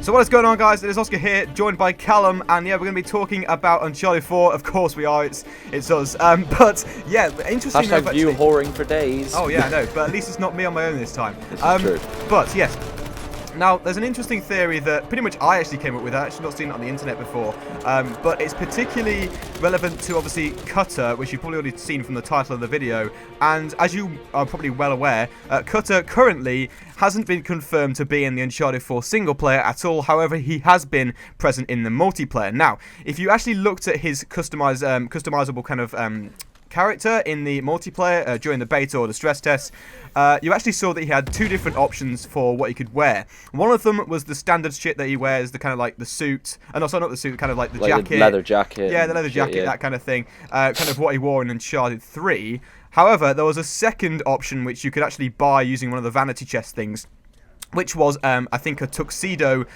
So what is going on, guys? It is Oscar here, joined by Callum, and yeah, we're going to be talking about Uncharted 4. Of course we are, it's us. But yeah, interesting enough, Hashtag view whoring for days. Oh yeah, I know, but at least it's not me on my own this time. This is true. But yes. Now, there's an interesting theory that pretty much I actually came up with. I've actually not seen it on the internet before. But it's particularly relevant to, obviously, Cutter, which you've probably already seen from the title of the video. And as you are probably well aware, Cutter currently hasn't been confirmed to be in the Uncharted 4 single player at all. However, he has been present in the multiplayer. Now, if you actually looked at his customizable kind of character in the multiplayer during the beta or the stress test, you actually saw that he had two different options for what he could wear. One of them was the standard shit that he wears, the kind of like the suit, and also not the suit, kind of like the jacket. The leather jacket. Yeah, the leather jacket, that kind of thing. Kind of what he wore in Uncharted 3. However, there was a second option which you could actually buy using one of the vanity chest things, which was, I think, a tuxedo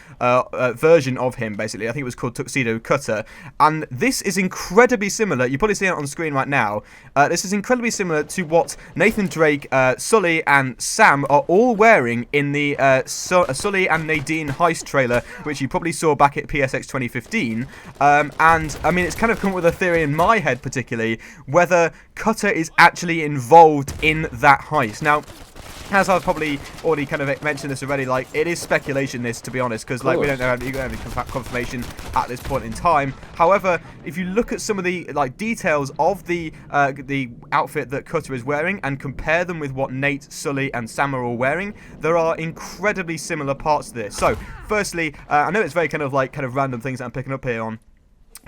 version of him, basically. I think it was called Tuxedo Cutter. And this is incredibly similar. You're probably seeing it on screen right now. This is incredibly similar to what Nathan Drake, Sully, and Sam are all wearing in the Sully and Nadine Heist trailer, which you probably saw back at PSX 2015. And, I mean, it's kind of come up with a theory in my head, particularly, whether Cutter is actually involved in that heist. Now, as I've probably already kind of mentioned this already, like, it is speculation, this, to be honest, because like we don't have any confirmation at this point in time. However, if you look at some of the like details of the outfit that Cutter is wearing and compare them with what Nate, Sully, and Sam are all wearing, there are incredibly similar parts to this. So, firstly, I know it's very kind of random things that I'm picking up here on,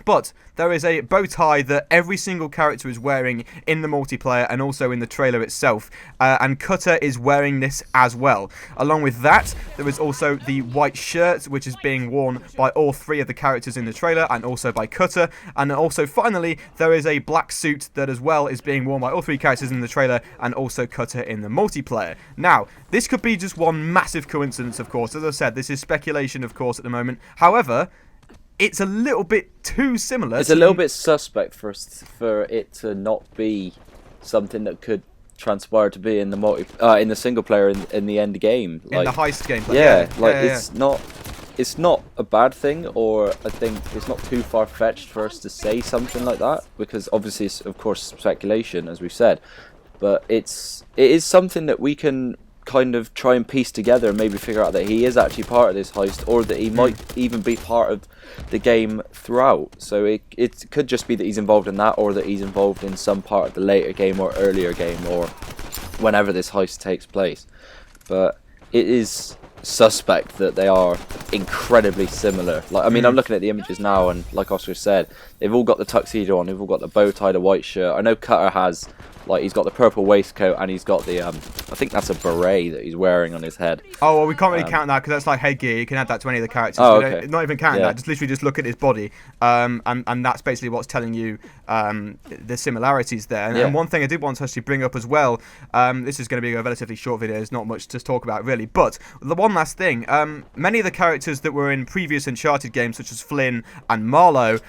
but there is a bow tie that every single character is wearing in the multiplayer and also in the trailer itself. And Cutter is wearing this as well. Along with that, there is also the white shirt, which is being worn by all three of the characters in the trailer and also by Cutter. And also, finally, there is a black suit that as well is being worn by all three characters in the trailer and also Cutter in the multiplayer. Now, this could be just one massive coincidence, of course. As I said, this is speculation, of course, at the moment. However, it's a little bit too similar. It's a little bit suspect for it to not be something that could transpire to be in the in the single player in the end game, like, in the heist game. It's not a bad thing, or I think it's not too far fetched for us to say something like that, because obviously it's of course speculation, as we've said, but it is something that we can kind of try and piece together and maybe figure out that he is actually part of this heist, or that he might even be part of the game throughout. So it could just be that he's involved in that, or that he's involved in some part of the later game or earlier game, or whenever this heist takes place. But it is suspect that they are incredibly similar. Like, I mean, I'm looking at the images now, and like Oscar said, they've all got the tuxedo on, they've all got the bow tie, the white shirt. I know Cutter has, like, he's got the purple waistcoat, and he's got the I think that's a beret that he's wearing on his head. Oh, well, we can't really count that because that's like headgear. You can add that to any of the characters. Oh, okay. Not even counting that. Just literally just look at his body, and that's basically what's telling you the similarities there. And one thing I did want to actually bring up as well. This is going to be a relatively short video. There's not much to talk about really, but the one last thing. Many of the characters that were in previous Uncharted games, such as Flynn and Marlowe,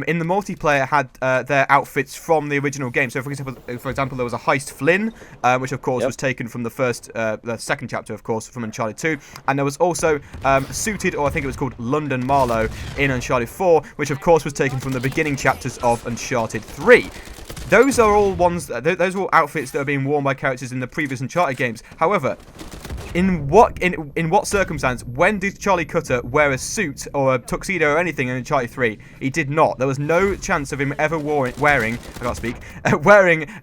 in the multiplayer had their outfits from the original game. So, for example, there was a Heist Flynn, which of course was taken from the second chapter, of course, from Uncharted 2, and there was also Suited, or I think it was called London Marlowe, in Uncharted 4, which of course was taken from the beginning chapters of Uncharted 3. Those are all those are all outfits that are being worn by characters in the previous Uncharted games. However, in what circumstance, when did Charlie Cutter wear a suit or a tuxedo or anything in Uncharted 3? He did not. There was no chance of him ever wearing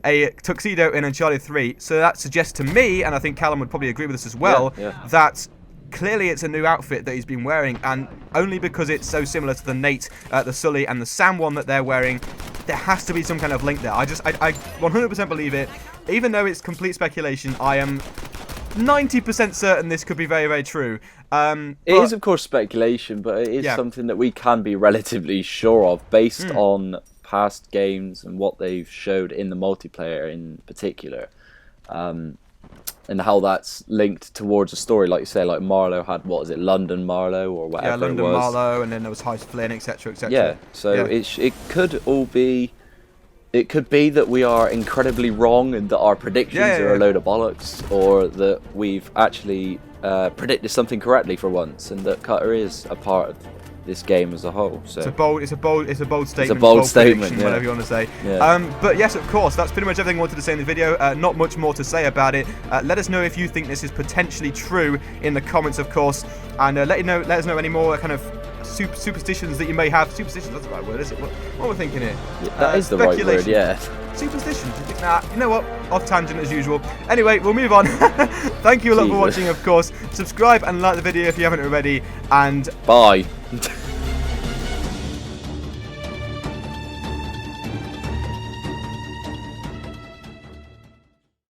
a tuxedo in Uncharted 3. So that suggests to me, and I think Callum would probably agree with this as well, that clearly it's a new outfit that he's been wearing, and only because it's so similar to the Nate, the Sully, and the Sam one that they're wearing, there has to be some kind of link there. I 100% believe it. Even though it's complete speculation, I am 90% certain this could be very, very true. It is, of course, speculation, but it is something that we can be relatively sure of based on past games and what they've showed in the multiplayer in particular. And how that's linked towards a story, like you say, like Marlowe had, what was it, London Marlowe or whatever it was. Yeah, London Marlowe, and then there was Heist Flynn, etc., etc. Yeah, so it could all be It could be that we are incredibly wrong and that our predictions are a load of bollocks, or that we've actually predicted something correctly for once, and that Cutter is a part of this game as a whole. So it's a bold statement. It's a bold statement, yeah. Whatever you want to say. Yeah. But yes, of course, that's pretty much everything I wanted to say in the video. Not much more to say about it. Let us know if you think this is potentially true in the comments, of course, and let us know any more kind of superstitions that you may have. Superstitions, that's the right word, is it? What we're thinking here? Yeah, that is the right word, yeah. Superstitions. Nah, you know what? Off tangent as usual. Anyway, we'll move on. Thank you a lot for watching, of course. Subscribe and like the video if you haven't already. And bye.